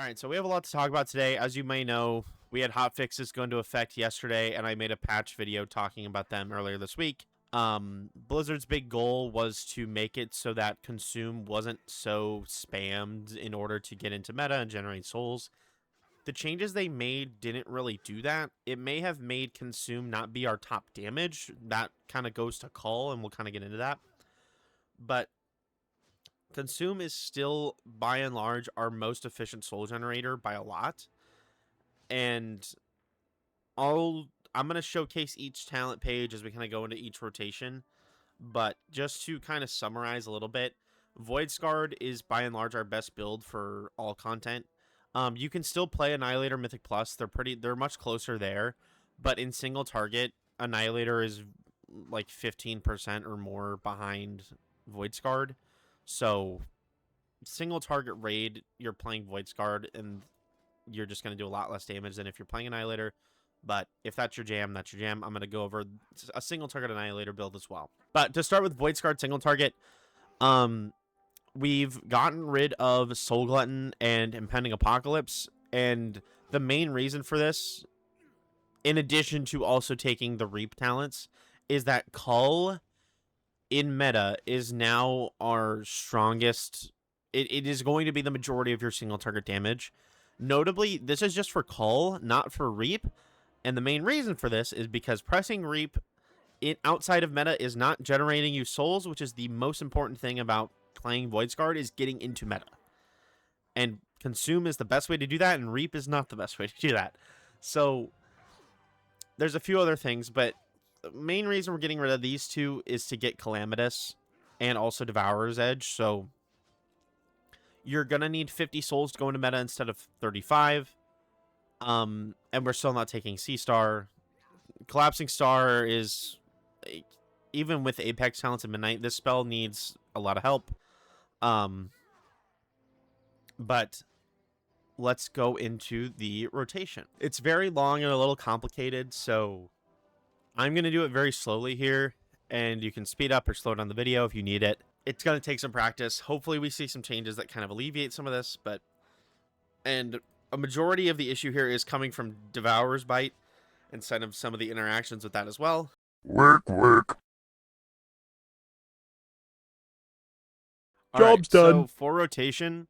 All right, so we have a lot to talk about today. As you may know, we had hot fixes go into effect yesterday, and I made a patch video talking about them earlier this week. Blizzard's big goal was to make it so that Consume wasn't so spammed in order to get into meta and generate souls. The changes they made didn't really do that. It may have made Consume not be our top damage. That kind of goes to Cull, and we'll kind of get into that. But Consume is still, by and large, our most efficient soul generator by a lot. And I'm going to showcase each talent page as we kind of go into each rotation. But just to kind of summarize a little bit, Void Scarred is, by and large, our best build for all content. You can still play Annihilator Mythic Plus. They're much closer there. But in single target, Annihilator is like 15% or more behind Void Scarred. So, single target raid, you're playing Void Scarred, and you're just going to do a lot less damage than if you're playing Annihilator. But if that's your jam, that's your jam. I'm going to go over a single target Annihilator build as well. But to start with Void Scarred single target, we've gotten rid of Soul Glutton and Impending Apocalypse, and the main reason for this, in addition to also taking the Reap talents, is that Cull in meta is now our strongest. It is going to be the majority of your single target damage. Notably, this is just for Cull, not for Reap. And the main reason for this is because pressing Reap outside of meta is not generating you souls, which is the most important thing about playing Void Scarred, is getting into meta. And Consume is the best way to do that, and Reap is not the best way to do that. So there's a few other things, but the main reason we're getting rid of these two is to get Calamitous and also Devourer's Edge. So you're going to need 50 souls to go into meta instead of 35. And we're still not taking C-Star. Collapsing Star is, even with Apex Talents and Midnight, this spell needs a lot of help. But let's go into the rotation. It's very long and a little complicated, so I'm going to do it very slowly here, and you can speed up or slow down the video if you need it. It's going to take some practice. Hopefully we see some changes that kind of alleviate some of this, and a majority of the issue here is coming from Devourer's Bite instead of some of the interactions with that as well. Work. Job's done. So for rotation,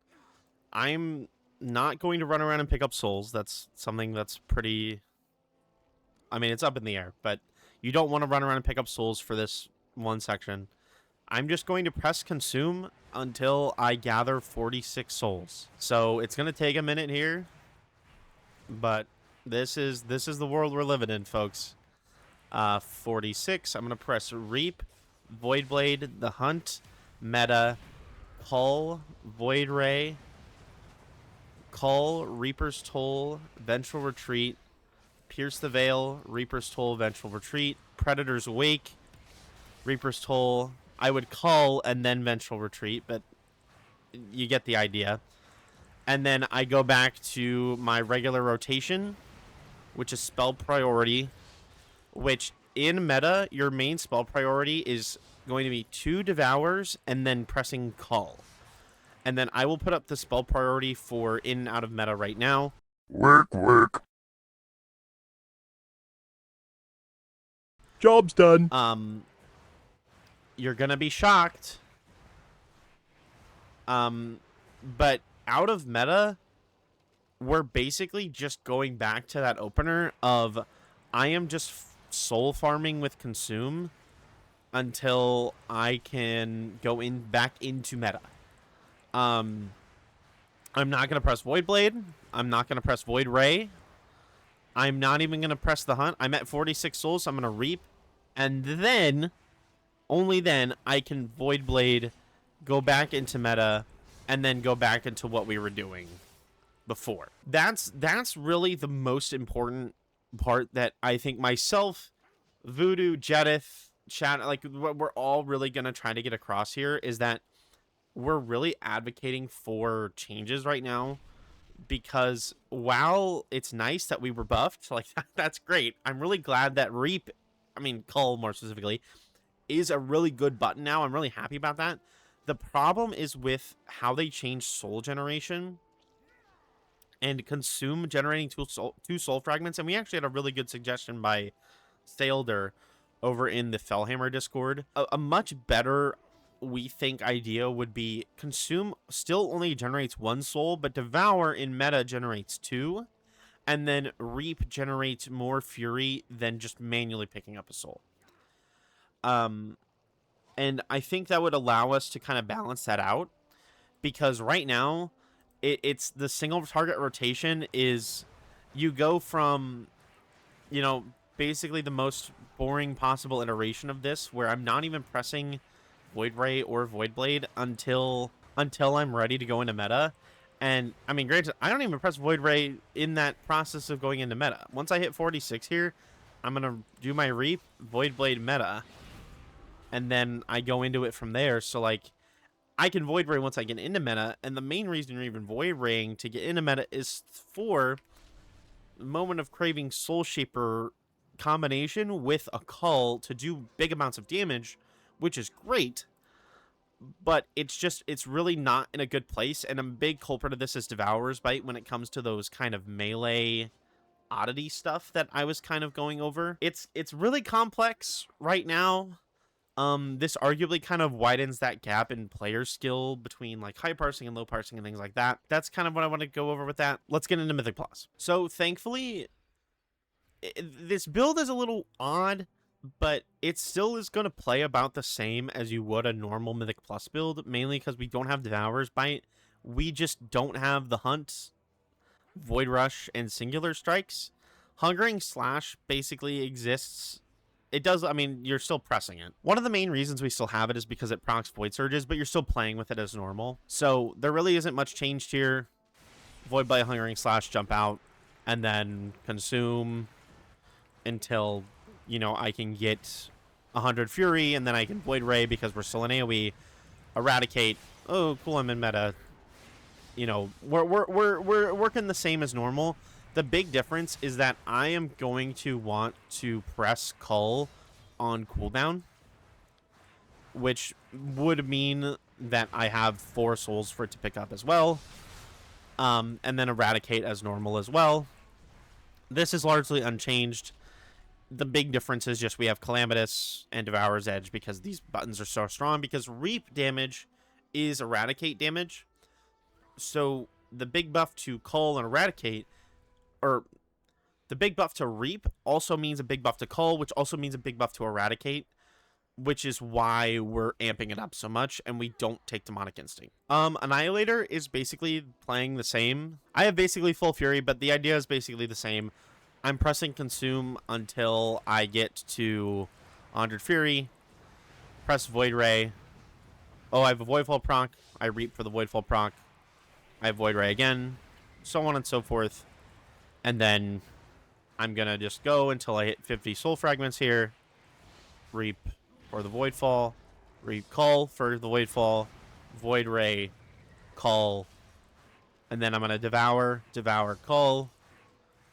I'm not going to run around and pick up souls. That's something that's pretty, I mean, it's up in the air, but you don't want to run around and pick up souls for this one section. I'm just going to press Consume until I gather 46 souls. So it's going to take a minute here, but this is the world we're living in, folks. 46. I'm going to press Reap, Voidblade, The Hunt, Meta, Cull, Void Ray, Cull, Reaper's Toll, Vengeful Retreat, Pierce the Veil, Reaper's Toll, Vengeful Retreat, Predator's Wake, Reaper's Toll. I would Cull and then Vengeful Retreat, but you get the idea. And then I go back to my regular rotation, which is spell priority, which in meta, your main spell priority is going to be 2 Devours and then pressing Cull. And then I will put up the spell priority for in and out of meta right now. Work. Job's done. You're gonna be shocked. But out of meta, we're basically just going back to that opener of I am just soul farming with Consume until I can go back into meta. I'm not gonna press Void Blade. I'm not gonna press Void Ray. I'm not even gonna press the Hunt. I'm at 46 souls, so I'm gonna Reap, and then, only then, I can Void Blade, go back into meta, and then go back into what we were doing before. That's really the most important part that I think myself, Voodoo, Jedith, Chat, like what we're all really gonna try to get across here is that we're really advocating for changes right now, because while it's nice that we were buffed, like that's great. I'm really glad that Reap, I mean Cull more specifically, is a really good button now. I'm really happy about that. The problem is with how they changed soul generation and Consume generating two soul fragments. And we actually had a really good suggestion by Sailder over in the Fellhammer Discord. A much better, we think, idea would be Consume still only generates 1 soul, but Devour in meta generates 2, and then Reap generates more Fury than just manually picking up a soul. And I think that would allow us to kind of balance that out, because right now it's the single target rotation is you go from, you know, basically the most boring possible iteration of this, where I'm not even pressing Void Ray or Void Blade until I'm ready to go into meta. And I mean, granted, I don't even press Void Ray in that process of going into meta. Once I hit 46 here, I'm gonna do my Reap, Void Blade meta, and then I go into it from there. So like, I can Void Ray once I get into meta, and the main reason you're even Void Raying to get into meta is for Moment of Craving Soul Shaper combination with a Cull to do big amounts of damage, which is great, but it's really not in a good place. And a big culprit of this is Devourer's Bite when it comes to those kind of melee oddity stuff that I was kind of going over. It's really complex right now. This arguably kind of widens that gap in player skill between like high parsing and low parsing and things like that. That's kind of what I want to go over with that. Let's get into Mythic Plus. So thankfully, this build is a little odd, but it still is going to play about the same as you would a normal Mythic Plus build, mainly because we don't have Devourer's Bite. We just don't have the Hunt, Void Rush, and Singular Strikes. Hungering Slash basically exists. It does, I mean, you're still pressing it. One of the main reasons we still have it is because it procs Void Surges, but you're still playing with it as normal. So there really isn't much changed here. Void Blade, Hungering Slash, jump out, and then Consume until, you know, I can get 100 Fury, and then I can Void Ray because we're still in AoE. Eradicate. Oh, cool, I'm in meta. You know, we're working the same as normal. The big difference is that I am going to want to press Cull on cooldown, which would mean that I have 4 souls for it to pick up as well, and then Eradicate as normal as well. This is largely unchanged. The big difference is just we have Calamitous and Devourer's Edge because these buttons are so strong, because Reap damage is Eradicate damage. So the big buff to Cull and Eradicate, or the big buff to Reap, also means a big buff to Cull, which also means a big buff to Eradicate, which is why we're amping it up so much, and we don't take Demonic Instinct. Annihilator is basically playing the same. I have basically full Fury, but the idea is basically the same. I'm pressing Consume until I get to 100 Fury, press Void Ray. Oh, I have a Voidfall proc. I Reap for the Voidfall proc. I have Void Ray again, so on and so forth. And then I'm going to just go until I hit 50 soul fragments here. Reap for the Voidfall. Reap Cull for the Voidfall. Void Ray, Cull. And then I'm going to Devour Cull.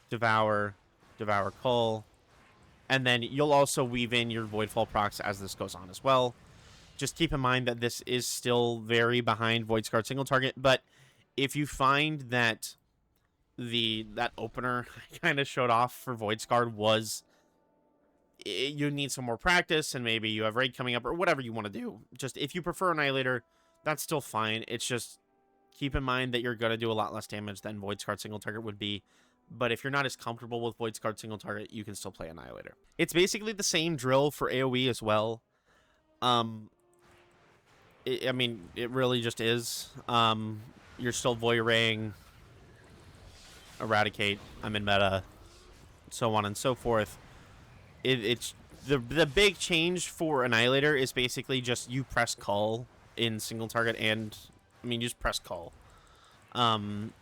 Devour Cull. And then you'll also weave in your Voidfall procs as this goes on as well. Just keep in mind that this is still very behind Void Scarred Single Target, but if you find that that opener I kind of showed off for Void Scarred was you need some more practice, and maybe you have raid coming up or whatever you want to do, just if you prefer Annihilator, that's still fine. It's just keep in mind that you're going to do a lot less damage than Void Scarred Single Target would be. But if you're not as comfortable with Void Scarred Single Target, you can still play Annihilator. It's basically the same drill for AoE as well. I mean, it really just is. You're still Void Raying, Eradicate, I'm in meta, so on and so forth. It's the big change for Annihilator is basically just you press Cull in single target, and I mean, you just press Cull. And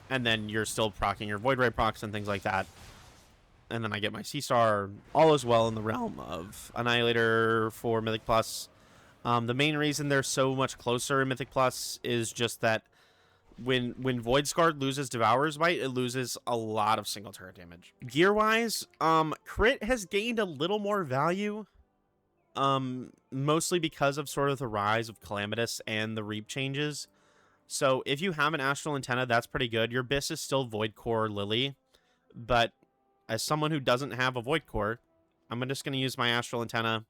then you're still proccing your Void Ray procs and things like that. And then I get my C-Star. All is well in the realm of Annihilator for Mythic Plus. The main reason they're so much closer in Mythic Plus is just that when Void Scarred loses Devourer's Bite, it loses a lot of single target damage. Gear-wise, Crit has gained a little more value. Mostly because of sort of the rise of Calamitous and the Reap changes. So if you have an Astral Antenna, that's pretty good. Your Abyss is still Void Core Lily, but as someone who doesn't have a Void Core, I'm just going to use my Astral Antenna.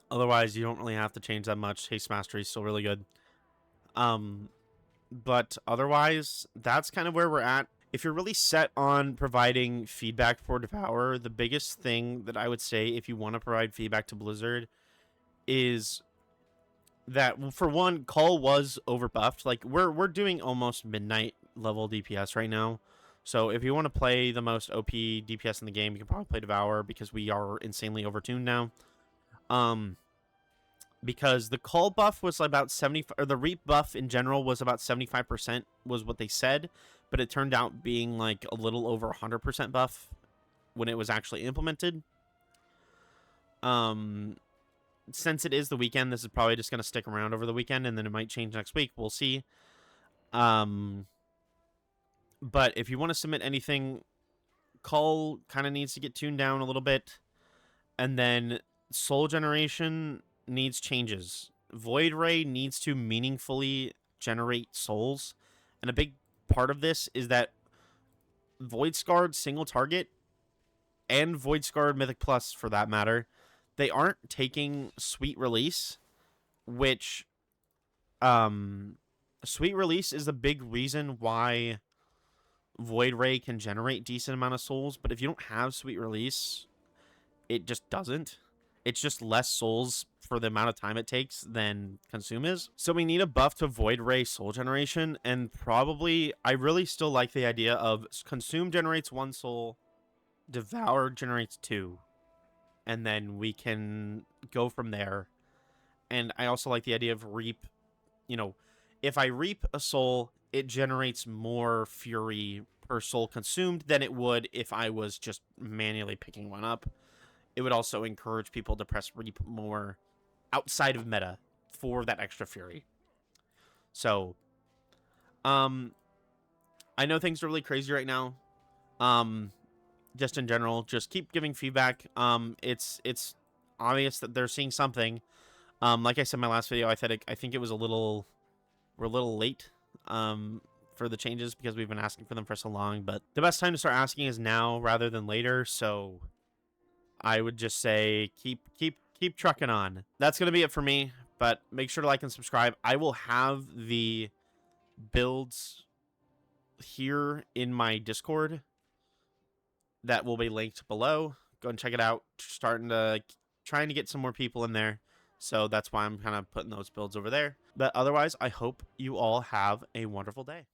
Otherwise, you don't really have to change that much. Haste Mastery is still really good. But otherwise, that's kind of where we're at. If you're really set on providing feedback for Devourer, the biggest thing that I would say if you want to provide feedback to Blizzard is that, well, for one, Cull was overbuffed. Like, we're doing almost midnight level DPS right now. So if you want to play the most OP DPS in the game, you can probably play Devourer because we are insanely overtuned now. Because the Cull buff was about 70, or the Reap buff in general was about 75%, was what they said, but it turned out being like a little over 100% buff when it was actually implemented. Since it is the weekend, this is probably just going to stick around over the weekend, and then it might change next week. We'll see. But if you want to submit anything, Cull kind of needs to get tuned down a little bit, and then Soul Generation needs changes. Void Ray needs to meaningfully generate souls, and a big part of this is that Void Scarred single target and Void Scarred Mythic Plus, for that matter, they aren't taking Sweet Release, which Sweet Release is the big reason why Void Ray can generate decent amount of souls, but if you don't have Sweet Release, it just doesn't. It's just less souls for the amount of time it takes than Consume is. So we need a buff to Void Ray soul generation, and probably, I really still like the idea of Consume generates 1 soul, Devour generates 2, and then we can go from there. And I also like the idea of Reap. You know, if I Reap a soul, it generates more Fury per soul consumed than it would if I was just manually picking one up. It would also encourage people to press Reap more outside of meta for that extra Fury. So, I know things are really crazy right now. Just in general, just keep giving feedback. It's obvious that they're seeing something. Like I said in my last video, I think it was we're a little late. For the changes because we've been asking for them for so long. But the best time to start asking is now rather than later. So I would just say keep trucking on. That's going to be it for me, but make sure to like and subscribe. I will have the builds here in my Discord that will be linked below. Go and check it out. Trying to get some more people in there. So that's why I'm kind of putting those builds over there. But otherwise, I hope you all have a wonderful day.